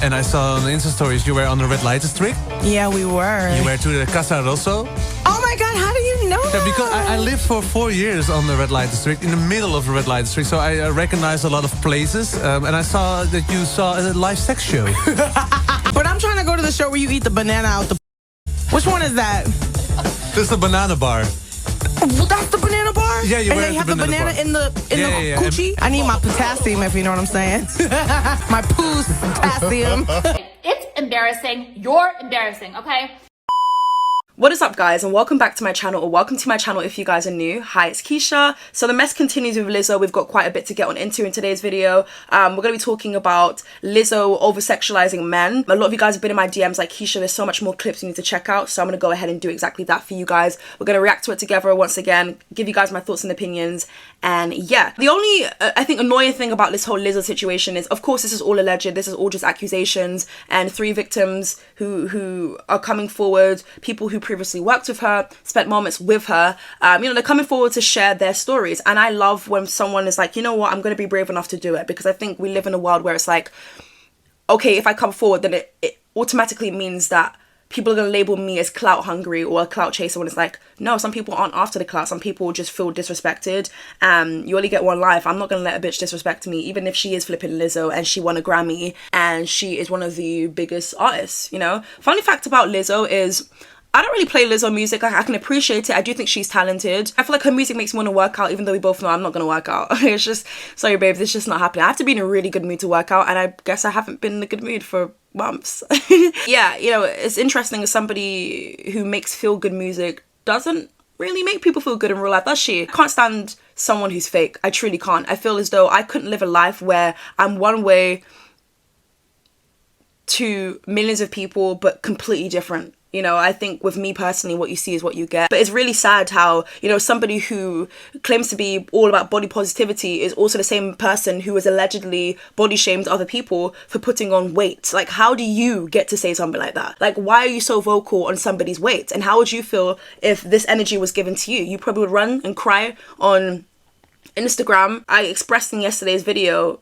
And I saw on the Insta stories you were on the red light district. Yeah, we were. You were to the Casa Rosso. Oh my God, how do you know that? Because I lived for 4 years on the red light district, in the middle of the red light district, so I recognize a lot of places. And I saw that you saw a live sex show. But I'm trying to go to the show where you eat the banana out the... Which one is that? This is the banana bar. Well, that's the banana bar? Yeah, you and were they at the have the banana bar. in the coochie? I need my potassium, if you know what I'm saying. My poo's potassium. It's embarrassing. You're embarrassing, okay? What is up, guys, and welcome back to my channel, or welcome to my channel if you guys are new. Hi, it's Keisha. So the mess continues with Lizzo. We've got quite a bit to get on into in today's video. We're going to be talking about Lizzo oversexualizing men. A lot of you guys have been in my DMs like, Keisha, there's so much more clips you need to check out, so I'm going to go ahead and do exactly that for you guys. We're going to react to it together once again, give you guys my thoughts and opinions, and yeah. The only, I think, annoying thing about this whole Lizzo situation is, of course, this is all alleged, this is all just accusations, and 3 victims who are coming forward, people who previously worked with her, spent moments with her, you know, they're coming forward to share their stories. And I love when someone is like, you know what, I'm going to be brave enough to do it, because I think we live in a world where it's like, okay, if I come forward, then it automatically means that people are going to label me as clout hungry or a clout chaser, when it's like, no, some people aren't after the clout. Some people just feel disrespected. You only get one life. I'm not going to let a bitch disrespect me, even if she is flipping Lizzo and she won a Grammy and she is one of the biggest artists, you know. Funny fact about Lizzo is, I don't really play Lizzo music. I can appreciate it. I do think she's talented. I feel like her music makes me want to work out, even though we both know I'm not going to work out. It's just, sorry babes, it's just not happening. I have to be in a really good mood to work out, and I guess I haven't been in a good mood for months. Yeah, you know, it's interesting as somebody who makes feel-good music doesn't really make people feel good in real life, does she? I can't stand someone who's fake. I truly can't. I feel as though I couldn't live a life where I'm one way to millions of people, but completely different. You know, I think with me personally, what you see is what you get. But it's really sad how, you know, somebody who claims to be all about body positivity is also the same person who has allegedly body shamed other people for putting on weight. Like, how do you get to say something like that? Like, why are you so vocal on somebody's weight? And how would you feel if this energy was given to you? You probably would run and cry on Instagram. I expressed in yesterday's video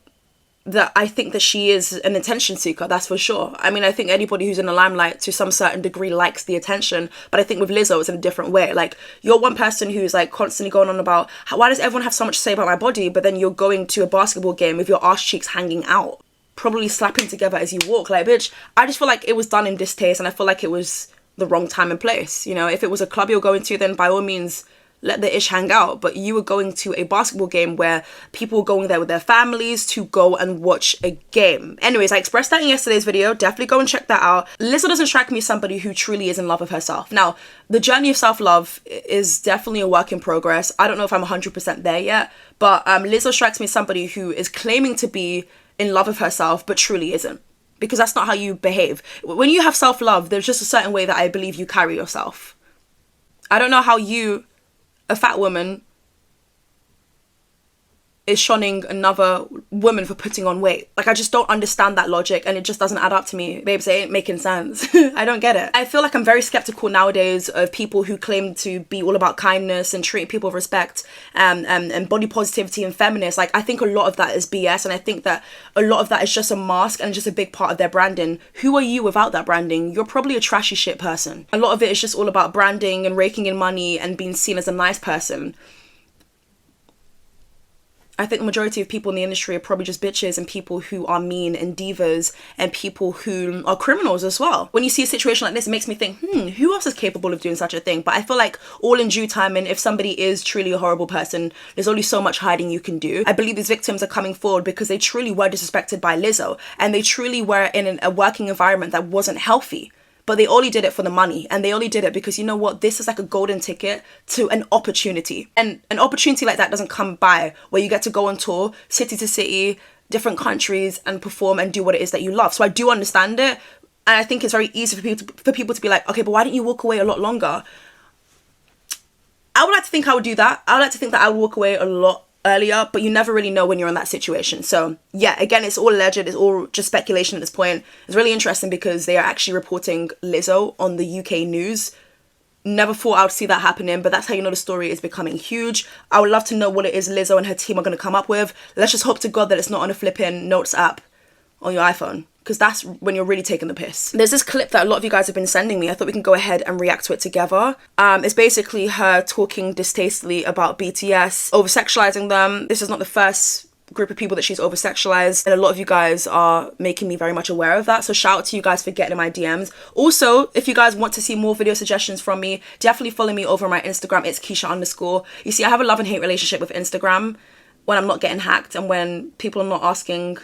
that I think that she is an attention seeker, that's for sure. I mean, I think anybody who's in the limelight to some certain degree likes the attention, but I think with Lizzo it's in a different way. Like, you're one person who's like constantly going on about why does everyone have so much to say about my body, but then you're going to a basketball game with your arse cheeks hanging out, probably slapping together as you walk. Like, bitch, I just feel like it was done in distaste, and I feel like it was the wrong time and place. You know, if it was a club you're going to, then by all means let the ish hang out, but you were going to a basketball game where people were going there with their families to go and watch a game. Anyways, I expressed that in yesterday's video. Definitely go and check that out. Lizzo doesn't strike me as somebody who truly is in love with herself. Now, the journey of self-love is definitely a work in progress. I don't know if I'm 100% there yet, but Lizzo strikes me as somebody who is claiming to be in love with herself, but truly isn't. Because that's not how you behave. When you have self-love, there's just a certain way that I believe you carry yourself. I don't know how you, a fat woman, is shunning another woman for putting on weight. Like, I just don't understand that logic, and it just doesn't add up to me. Babes, it ain't making sense. I don't get it. I feel like I'm very skeptical nowadays of people who claim to be all about kindness and treating people with respect, and body positivity and feminist. Like, I think a lot of that is BS, and I think that a lot of that is just a mask and just a big part of their branding. Who are you without that branding? You're probably a trashy shit person. A lot of it is just all about branding and raking in money and being seen as a nice person. I think the majority of people in the industry are probably just bitches and people who are mean and divas and people who are criminals as well. When you see a situation like this, it makes me think, who else is capable of doing such a thing? But I feel like all in due time, and if somebody is truly a horrible person, there's only so much hiding you can do. I believe these victims are coming forward because they truly were disrespected by Lizzo, and they truly were in a working environment that wasn't healthy. But they only did it for the money, and they only did it because, you know what, this is like a golden ticket to an opportunity. And an opportunity like that doesn't come by, where you get to go on tour, city to city, different countries, and perform and do what it is that you love. So I do understand it, and I think it's very easy for people to be like, okay, but why didn't you walk away a lot longer? I would like to think I would do that. I would like to think that I would walk away a lot earlier, but you never really know when you're in that situation. So yeah, again, it's all alleged, it's all just speculation at this point. It's really interesting because they are actually reporting Lizzo on the UK news. Never thought I would see that happening, but that's how you know the story is becoming huge. I would love to know what it is Lizzo and her team are going to come up with. Let's just hope to God that it's not on a flipping notes app on your iPhone, because that's when you're really taking the piss. There's this clip that a lot of you guys have been sending me. I thought we can go ahead and react to it together. It's basically her talking distastefully about BTS, oversexualizing them. This is not the first group of people that she's oversexualized, and a lot of you guys are making me very much aware of that, so shout out to you guys for getting in my DMs. Also, if you guys want to see more video suggestions from me, definitely follow me over my Instagram. It's Itzkeisha_. You see, I have a love and hate relationship with Instagram when I'm not getting hacked and when people are not asking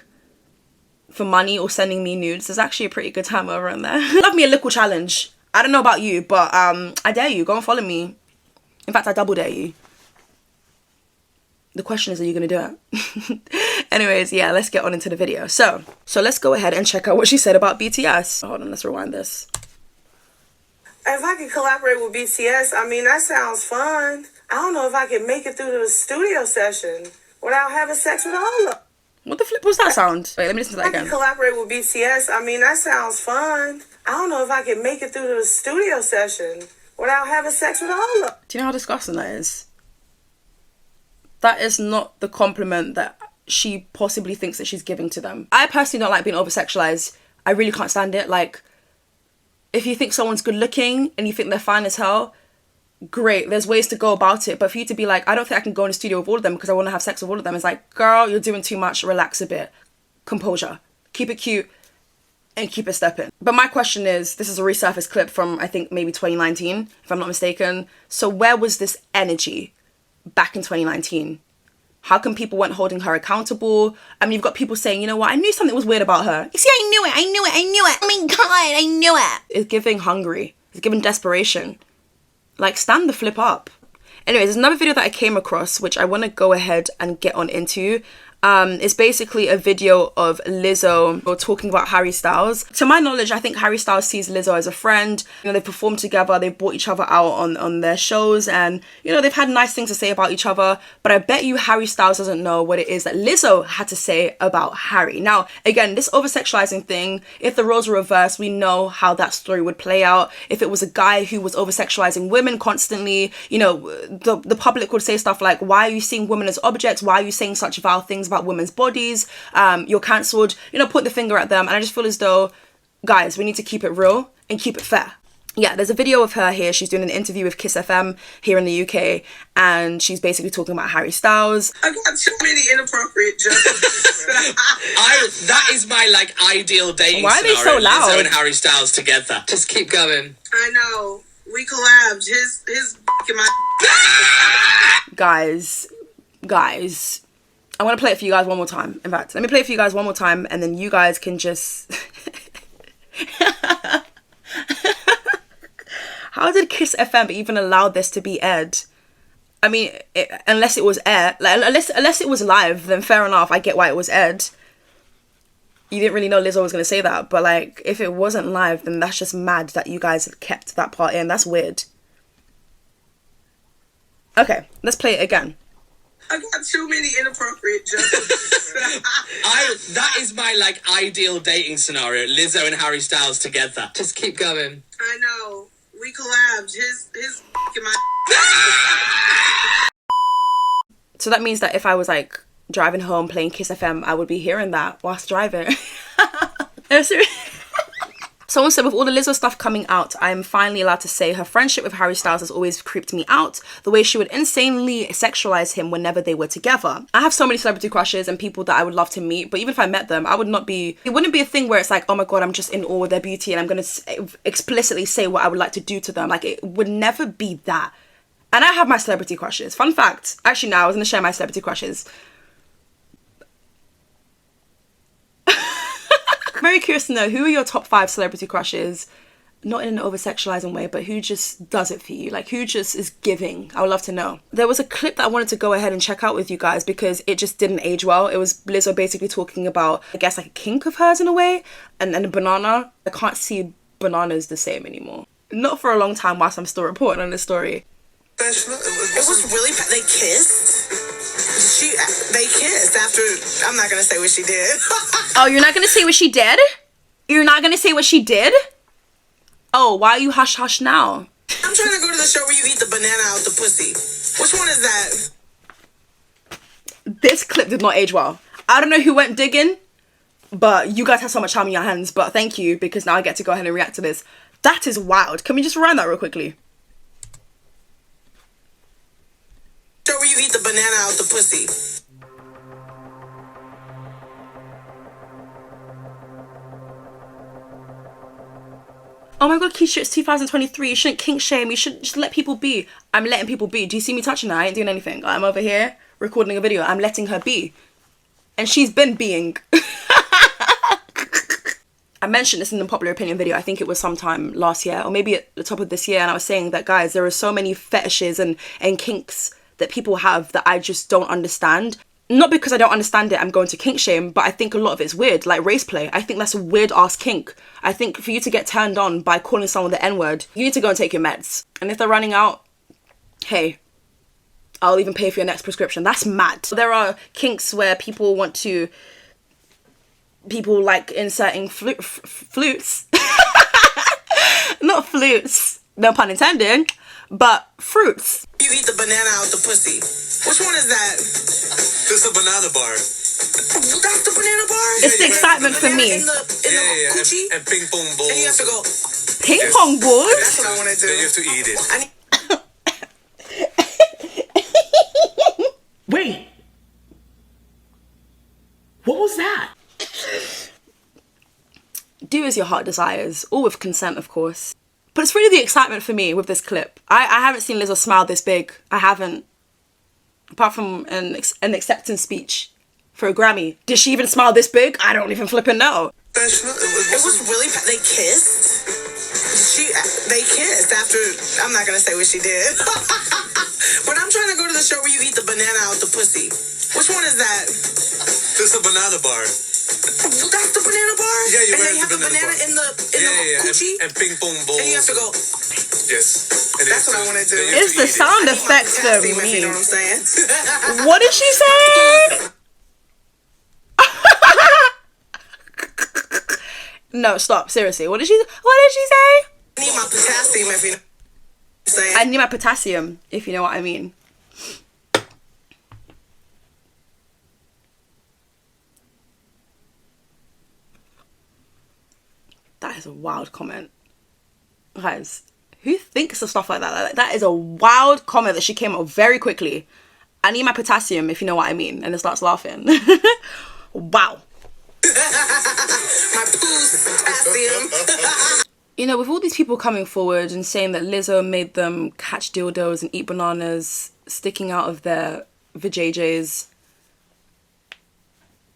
for money or sending me nudes. There's actually a pretty good time over in there. Love me a little challenge. I don't know about you, but I dare you, go and follow me. In fact, I double dare you. The question is, are you gonna do it? Anyways, yeah, let's get on into the video. So let's go ahead and check out what she said about BTS. Hold on, let's rewind this. If I could collaborate with BTS, I mean, that sounds fun. I don't know if I could make it through the studio session without having sex with all of them. What the flip was that sound? Wait, let me listen to that If I again. could collaborate with BTS, I mean, that sounds fun. I don't know if I could make it through the studio session without having sex with all of them. Do you know how disgusting that is? That is not the compliment that she possibly thinks that she's giving to them. I personally don't like being oversexualized. I really can't stand it. Like, if you think someone's good looking and you think they're fine as hell, great, there's ways to go about it. But for you to be like, I don't think I can go in the studio with all of them because I want to have sex with all of them, it's like, girl, you're doing too much. Relax a bit. Composure. Keep it cute and keep it stepping. But my question is, this is a resurfaced clip from, I think, maybe 2019, if I'm not mistaken. So where was this energy back in 2019? How come people weren't holding her accountable? I mean, you've got people saying, you know what, I knew something was weird about her. You see, I knew it. Oh my God, I knew it. It's giving hungry. It's giving desperation. Like, stand the flip up. Anyways, there's another video that I came across, which I want to go ahead and get on into. It's basically a video of Lizzo talking about Harry Styles. To my knowledge, I think Harry Styles sees Lizzo as a friend. You know, they performed together, they brought each other out on their shows, and, you know, they've had nice things to say about each other. But I bet you Harry Styles doesn't know what it is that Lizzo had to say about Harry. Now, again, this oversexualizing thing, if the roles were reversed, we know how that story would play out. If it was a guy who was oversexualizing women constantly, you know, the public would say stuff like, why are you seeing women as objects? Why are you saying such vile things about women's bodies? You're cancelled. You know, point the finger at them. And I just feel as though, guys, we need to keep it real and keep it fair. Yeah, there's a video of her here. She's doing an interview with Kiss FM here in the UK, and she's basically talking about Harry Styles. I got too many inappropriate jokes. That is my, like, ideal dating Why are they scenario. so loud? Lizzo and Harry Styles together. Just keep going. I know. We collabed. His in my... Guys, I want to play it for you guys one more time. In fact, let me play it for you guys one more time, and then you guys can just... How did Kiss FM even allow this to be aired? I mean, unless it was aired, like, unless it was live, then fair enough, I get why it was aired. You didn't really know Lizzo was going to say that, but, like, if it wasn't live, then that's just mad that you guys kept that part in. That's weird. Okay, let's play it again. I got too many inappropriate jokes. That is my, like, ideal dating scenario. Lizzo and Harry Styles together. Just keep going. I know. We collabed. His in my... So that means that if I was, like, driving home playing Kiss FM, I would be hearing that whilst driving. No, seriously. Someone said, with all the Lizzo stuff coming out, I am finally allowed to say her friendship with Harry Styles has always creeped me out. The way she would insanely sexualize him whenever they were together. I have so many celebrity crushes and people that I would love to meet, but even if I met them, I would not be... It wouldn't be a thing where it's like, oh my God, I'm just in awe with their beauty and I'm going to explicitly say what I would like to do to them. Like, it would never be that. And I have my celebrity crushes. Fun fact. Actually, no, I was going to share my celebrity crushes. Very curious to know, who are your top 5 celebrity crushes? Not in an over-sexualizing way, but who just does it for you? Like, who just is giving? I would love to know. There was a clip that I wanted to go ahead and check out with you guys because it just didn't age well. It was Lizzo basically talking about, I guess, like a kink of hers in a way, and a banana. I can't see bananas the same anymore. Not for a long time whilst I'm still reporting on this story. It was really... They kissed? They kissed after... I'm not going to say what she did. Oh, you're not going to say what she did? You're not going to say what she did? Oh, why are you hush-hush now? I'm trying to go to the show where you eat the banana out the pussy. Which one is that? This clip did not age well. I don't know who went digging, But you guys have so much time in your hands, but thank you, because now I get to go ahead and react to this. That is wild. Can we just rewind that real quickly? Show where you eat the banana out the pussy. Oh my god, Keisha, it's 2023. You shouldn't kink shame. You should just let people be. I'm letting people be. Do you see me touching her? I ain't doing anything. I'm over here recording a video. I'm letting her be. And she's been being. I mentioned this in the popular opinion video. I think it was sometime last year or maybe at the top of this year. And I was saying that, guys, there are so many fetishes and kinks that people have that I just don't understand. Not because I don't understand it, I'm going to kink shame, but I think a lot of it's weird, like race play. I think that's a weird ass kink. I think for you to get turned on by calling someone the N-word, you need to go and take your meds. And if they're running out, hey, I'll even pay for your next prescription. That's mad. There are kinks where people want to, people like inserting flutes. Not flutes, no pun intended, but fruits. You eat the banana out the pussy. Which one is that? This is a banana bar. That's the banana bar? It's the excitement for me. In the coochie? And ping pong balls. And you have to go, Ping pong balls? that's what I want to do. Then you have to eat it. I need Wait. What was that? Do as your heart desires, all with consent, of course. But it's really the excitement for me with this clip. I haven't seen Lizzo smile this big. I haven't. Apart from an acceptance speech for a Grammy. Did she even smile this big? I don't even flipping know. It was really, they kissed? They kissed after, I'm not going to say what she did. But I'm trying to go to the show where you eat the banana out the pussy. Which one is that? This is a banana bar. That's the banana bar? Yeah, you and wear they the have the banana banana bar. in the coochie? And ping pong balls. And you have to go, Yes. And that's what I want to do. then you have It's to the eat it. sound effects for If me. you know what I'm saying? What did she say? No, stop. Seriously. What did she say? I need my potassium, if you know what I'm saying. I need my potassium, if you know what I mean. That is a wild comment. Guys, who thinks of stuff like that? That is a wild comment that she came up very quickly. I need my potassium, if you know what I mean. And then starts laughing. Wow. My poo's potassium. You know, with all these people coming forward and saying that Lizzo made them catch dildos and eat bananas sticking out of their vajayjays.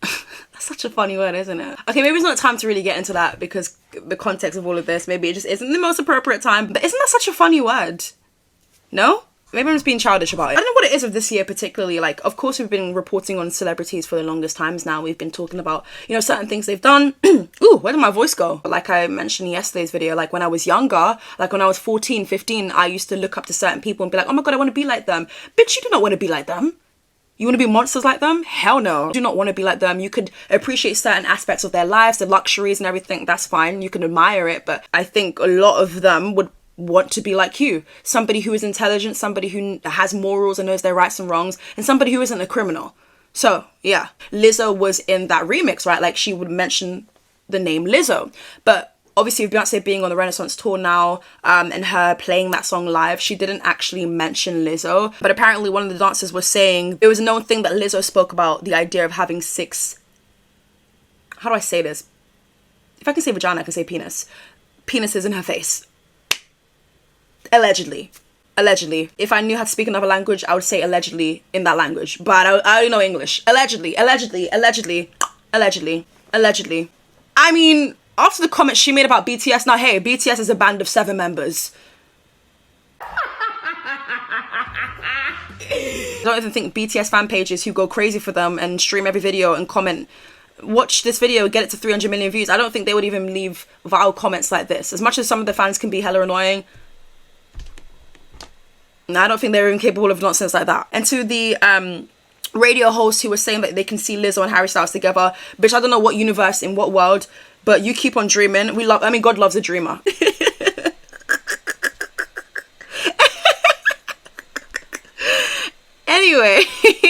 That's such a funny word, isn't it? Okay, maybe it's not time to really get into that because the context of all of this, maybe it just isn't the most appropriate time. But isn't that such a funny word? No? Maybe I'm just being childish about it. I don't know what it is of this year particularly. Like, of course, we've been reporting on celebrities for the longest times now. We've been talking about, you know, certain things they've done. Ooh, where did my voice go? Like I mentioned in yesterday's video, like when I was younger, like when I was 14, 15, I used to look up to certain people and be like, oh my God, I want to be like them. Bitch, you do not want to be like them. You want to be monsters like them? Hell no. You do not want to be like them. You could appreciate certain aspects of their lives, the luxuries and everything. That's fine. You can admire it. But I think a lot of them would want to be like you. Somebody who is intelligent, somebody who has morals and knows their rights and wrongs, and somebody who isn't a criminal. So, yeah. Lizzo was in that remix, right? Like, she would mention the name Lizzo. But obviously, with Beyonce being on the Renaissance tour now, and her playing that song live, she didn't actually mention Lizzo. But apparently one of the dancers was saying, it was a known thing that Lizzo spoke about the idea of having 6... How do I say this? If I can say vagina, I can say penis. Penises in her face. Allegedly. Allegedly. If I knew how to speak another language, I would say allegedly in that language. But I only know English. Allegedly. Allegedly. Allegedly. Allegedly. Allegedly. I mean... After the comments she made about BTS, now hey, BTS is a band of 7 members. I don't even think BTS fan pages who go crazy for them and stream every video and comment, watch this video, get it to 300 million views. I don't think they would even leave vile comments like this. As much as some of the fans can be hella annoying, I don't think they're even capable of nonsense like that. And to the radio host who was saying that they can see Lizzo and Harry Styles together, bitch, I don't know what universe, in what world, but you keep on dreaming. We love, I mean, God loves a dreamer. Anyway.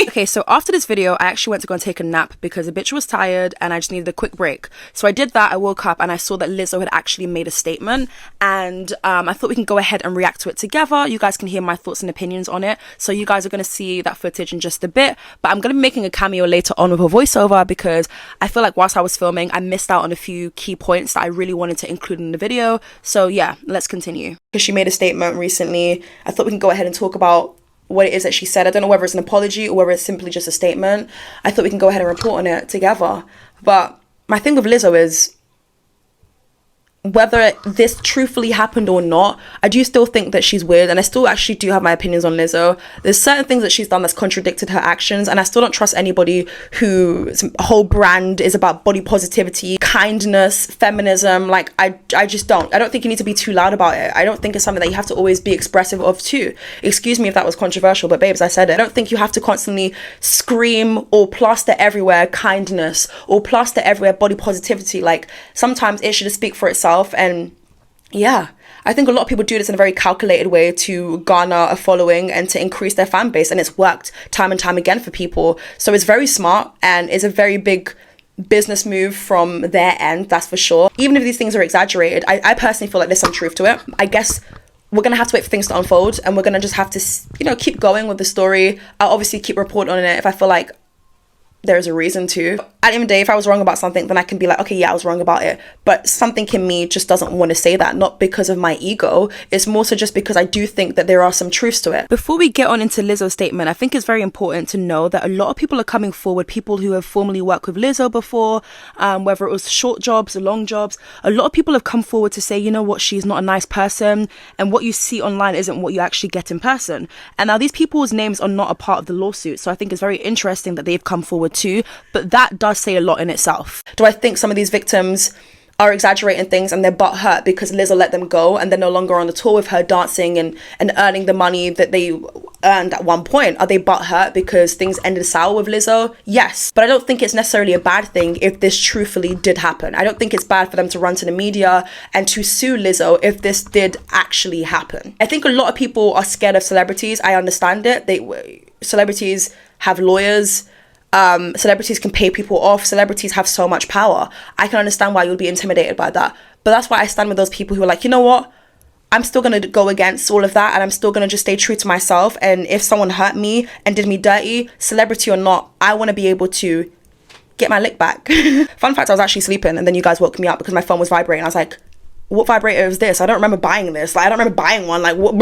Okay, Okay, so after this video, I actually went to go and take a nap because the bitch was tired and I just needed a quick break. So I did that, I woke up and I saw that Lizzo had actually made a statement, and I thought we can go ahead and react to it together. You guys can hear my thoughts and opinions on it. So you guys are going to see that footage in just a bit, but I'm going to be making a cameo later on with a voiceover because I feel like whilst I was filming, I missed out on a few key points that I really wanted to include in the video. So yeah, let's continue. Because she made a statement recently, I thought we can go ahead and talk about what it is that she said. I don't know whether it's an apology or whether it's simply just a statement. I thought we can go ahead and report on it together. But my thing with Lizzo is, whether this truthfully happened or not, I do still think that she's weird, and I still actually do have my opinions on Lizzo. There's certain things that she's done that's contradicted her actions, and I still don't trust anybody whose whole brand is about body positivity, kindness, feminism. Like, I just don't. I don't think you need to be too loud about it. I don't think it's something that you have to always be expressive of too. Excuse me if that was controversial, but babes, I said it. I don't think you have to constantly scream or plaster everywhere kindness or plaster everywhere body positivity. Like, sometimes it should just speak for itself. And yeah, I think a lot of people do this in a very calculated way to garner a following and to increase their fan base, and it's worked time and time again for people. So it's very smart and it's a very big business move from their end, that's for sure. Even if these things are exaggerated, I personally feel like there's some truth to it. I guess we're gonna have to wait for things to unfold, and we're gonna just have to, you know, keep going with the story. I'll obviously keep reporting on it if I feel like there's a reason to. At the end of the day, if I was wrong about something, then I can be like, okay, yeah, I was wrong about it. But something in me just doesn't want to say that, not because of my ego. It's more so just because I do think that there are some truths to it. Before we get on into Lizzo's statement, I think it's very important to know that a lot of people are coming forward, people who have formerly worked with Lizzo before, whether it was short jobs or long jobs. A lot of people have come forward to say, you know what, she's not a nice person, and what you see online isn't what you actually get in person. And now these people's names are not a part of the lawsuit, so I think it's very interesting that they've come forward too, but that does say a lot in itself. Do I think some of these victims are exaggerating things and they're butthurt because Lizzo let them go and they're no longer on the tour with her dancing and earning the money that they earned at one point? Are they butthurt because things ended sour with Lizzo? Yes, but I don't think it's necessarily a bad thing if this truthfully did happen. I don't think it's bad for them to run to the media and to sue Lizzo if this did actually happen. I think a lot of people are scared of celebrities. I understand it. Celebrities have lawyers. Celebrities can pay people off. Celebrities have so much power. I can understand why you'll be intimidated by that. But that's why I stand with those people who are like, you know what? I'm still going to go against all of that, and I'm still going to just stay true to myself. And if someone hurt me and did me dirty, celebrity or not, I want to be able to get my lick back. Fun fact, I was actually sleeping and then you guys woke me up because my phone was vibrating. I was like, what vibrator is this? I don't remember buying this. Like, I don't remember buying one. Like, what?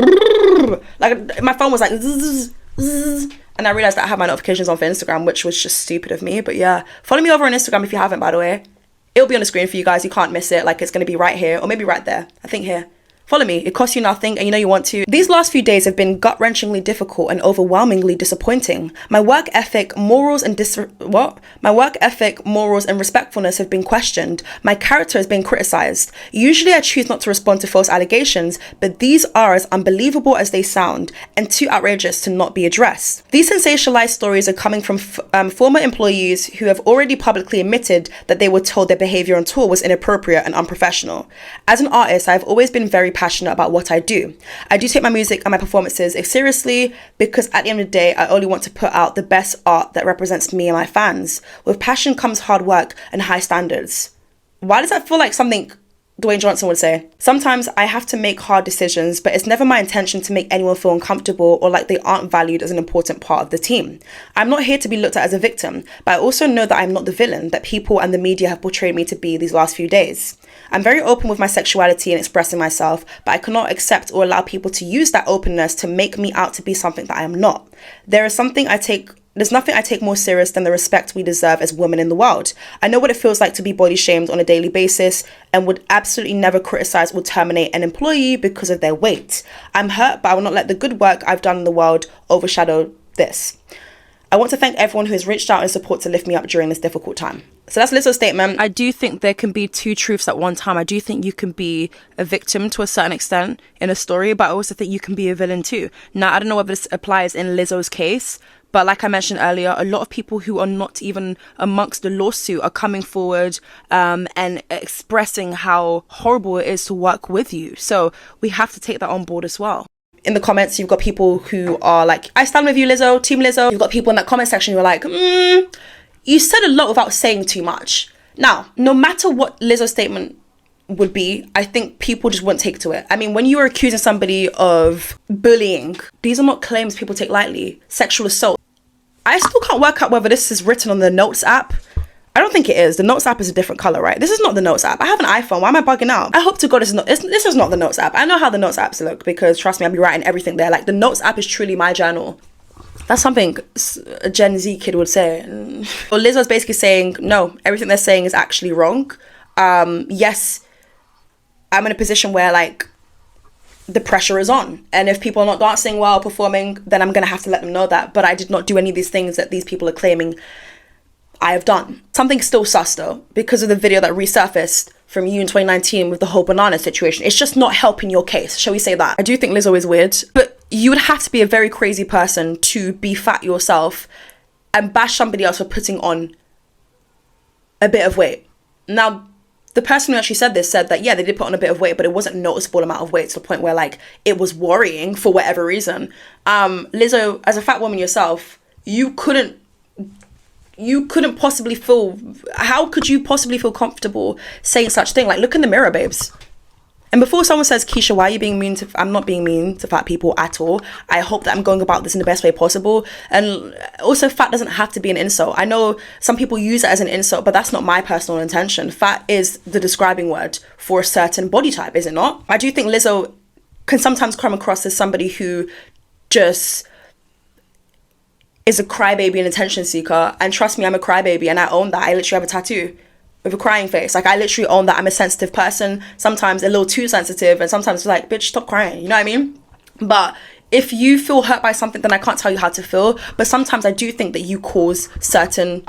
Like, my phone was like zzz, zzz. And I realized that I had my notifications on for Instagram, which was just stupid of me. But yeah, follow me over on Instagram if you haven't, by the way. It'll be on the screen for you guys. You can't miss it. Like, it's going to be right here or maybe right there. I think here. Follow me. It costs you nothing and you know you want to. These last few days have been gut-wrenchingly difficult and overwhelmingly disappointing. My work ethic, morals and respectfulness have been questioned. My character has been criticized. Usually I choose not to respond to false allegations, but these are as unbelievable as they sound and too outrageous to not be addressed. These sensationalized stories are coming from former employees who have already publicly admitted that they were told their behavior on tour was inappropriate and unprofessional. As an artist, I've always been very passionate about what I do. I do take my music and my performances seriously because at the end of the day, I only want to put out the best art that represents me and my fans. With passion comes hard work and high standards. Why does that feel like something Dwayne Johnson would say? Sometimes I have to make hard decisions, but it's never my intention to make anyone feel uncomfortable or like they aren't valued as an important part of the team. I'm not here to be looked at as a victim, but I also know that I'm not the villain that people and the media have portrayed me to be these last few days. I'm very open with my sexuality and expressing myself, but I cannot accept or allow people to use that openness to make me out to be something that I am not. There's nothing I take more serious than the respect we deserve as women in the world. I know what it feels like to be body shamed on a daily basis and would absolutely never criticize or terminate an employee because of their weight. I'm hurt, but I will not let the good work I've done in the world overshadow this. I want to thank everyone who has reached out in support to lift me up during this difficult time. So that's Lizzo's statement. I do think there can be two truths at one time. I do think you can be a victim to a certain extent in a story, but I also think you can be a villain too. Now, I don't know whether this applies in Lizzo's case, but like I mentioned earlier, a lot of people who are not even amongst the lawsuit are coming forward and expressing how horrible it is to work with you. So we have to take that on board as well. in the comments, you've got people who are like, I stand with you, Lizzo, team Lizzo. You've got people in that comment section who are like, you said a lot without saying too much. Now, no matter what Lizzo's statement would be, I think people just won't take to it. I mean, when you are accusing somebody of bullying, these are not claims people take lightly. Sexual assault. I still can't work out whether this is written on the Notes app. I don't think it is. The Notes app is a different color, right? This is not the Notes app. I have an iPhone. Why am I bugging out? I hope to God this is not the Notes app. I know how the Notes apps look because trust me, I'll be writing everything there. Like the Notes app is truly my journal. That's something a Gen Z kid would say. Well, Lizzo's basically saying, no, everything they're saying is actually wrong. Yes, I'm in a position where like the pressure is on. And if people are not dancing well, performing, then I'm going to have to let them know that. But I did not do any of these things that these people are claiming I have done. Something's still sus though, because of the video that resurfaced from you in 2019 with the whole banana situation. It's just not helping your case, shall we say that? I do think Lizzo is weird, but you would have to be a very crazy person to be fat yourself and bash somebody else for putting on a bit of weight. Now, the person who actually said this said that, yeah, they did put on a bit of weight, but it wasn't a noticeable amount of weight to the point where like it was worrying for whatever reason. Lizzo, as a fat woman yourself, you couldn't possibly feel, how could you possibly feel comfortable saying such thing? Like, look in the mirror, babes. And before someone says, Keisha, why are you being mean to, I'm not being mean to fat people at all. I hope that I'm going about this in the best way possible. And also, fat doesn't have to be an insult. I know some people use it as an insult, but that's not my personal intention. Fat is the describing word for a certain body type, is it not? I do think Lizzo can sometimes come across as somebody who just is a crybaby and attention seeker. And trust me, I'm a crybaby and I own that. I literally have a tattoo with a crying face. Like, I literally own that. I'm a sensitive person, sometimes a little too sensitive, and sometimes it's like, bitch, stop crying, you know what I mean? But if you feel hurt by something, then I can't tell you how to feel. But sometimes I do think that you cause certain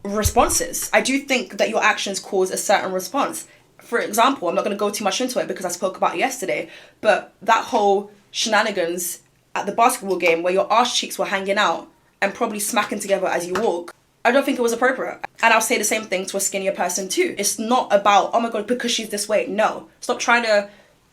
responses. I do think that your actions cause a certain response. For example, I'm not going to go too much into it because I spoke about it yesterday, but that whole shenanigans at the basketball game where your arse cheeks were hanging out and probably smacking together as you walk, I don't think it was appropriate. And I'll say the same thing to a skinnier person too. It's not about, oh my God, because she's this way. No, stop trying to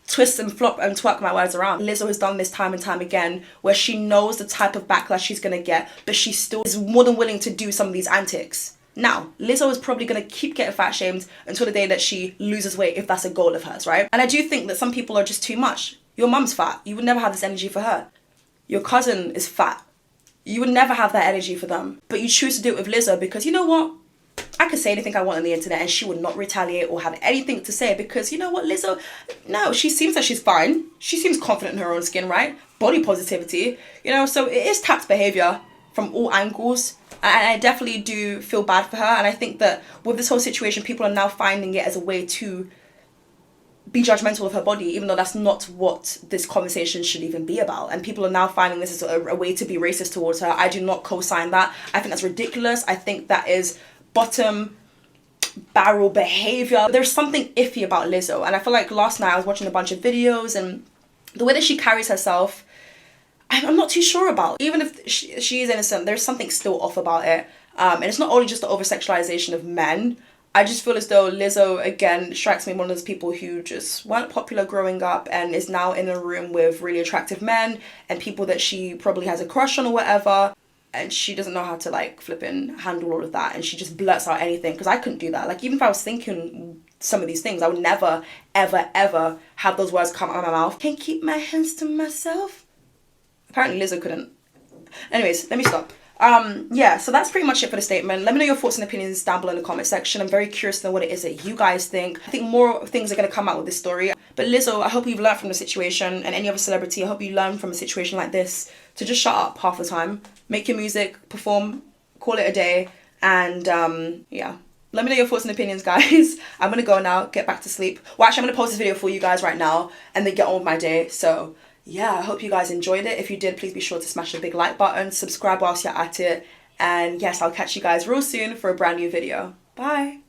twist and flop and twerk my words around. Lizzo has done this time and time again where she knows the type of backlash she's gonna get, but she still is more than willing to do some of these antics. Now, Lizzo is probably gonna keep getting fat shamed until the day that she loses weight, if that's a goal of hers, right? And I do think that some people are just too much. Your mum's fat. You would never have this energy for her. Your cousin is fat. You would never have that energy for them. But you choose to do it with Lizzo because, you know what? I could say anything I want on the internet and she would not retaliate or have anything to say because, you know what, Lizzo, no, she seems like she's fine. She seems confident in her own skin, right? Body positivity, you know, so it is tapped behavior from all angles. And I definitely do feel bad for her. And I think that with this whole situation, people are now finding it as a way to be judgmental of her body, even though that's not what this conversation should even be about. And people are now finding this as a way to be racist towards her. I do not co-sign that. I think that's ridiculous. I think that is bottom barrel behavior. There's something iffy about Lizzo. And I feel like last night I was watching a bunch of videos and the way that she carries herself, I'm not too sure about. Even if she is innocent, there's something still off about it. And it's not only just the over-sexualization of men. I just feel as though Lizzo, again, strikes me one of those people who just weren't popular growing up and is now in a room with really attractive men and people that she probably has a crush on or whatever. And she doesn't know how to, like, flipping handle all of that. And she just blurts out anything because I couldn't do that. Like, even if I was thinking some of these things, I would never, ever, ever have those words come out of my mouth. Can't keep my hands to myself. Apparently Lizzo couldn't. Anyways, let me stop. Yeah, so that's pretty much it for the statement. Let me know your thoughts and opinions down below in the comment section. I'm very curious to know what it is that you guys think. I think more things are going to come out with this story. But Lizzo, I hope you've learned from the situation, and any other celebrity, I hope you learn from a situation like this to just shut up half the time. Make your music, perform, call it a day, and yeah. Let me know your thoughts and opinions, guys. I'm going to go now, get back to sleep. Well, actually, I'm going to post this video for you guys right now and then get on with my day. So yeah, I hope you guys enjoyed it. If you did, please be sure to smash the big like button, subscribe whilst you're at it. And yes, I'll catch you guys real soon for a brand new video. Bye.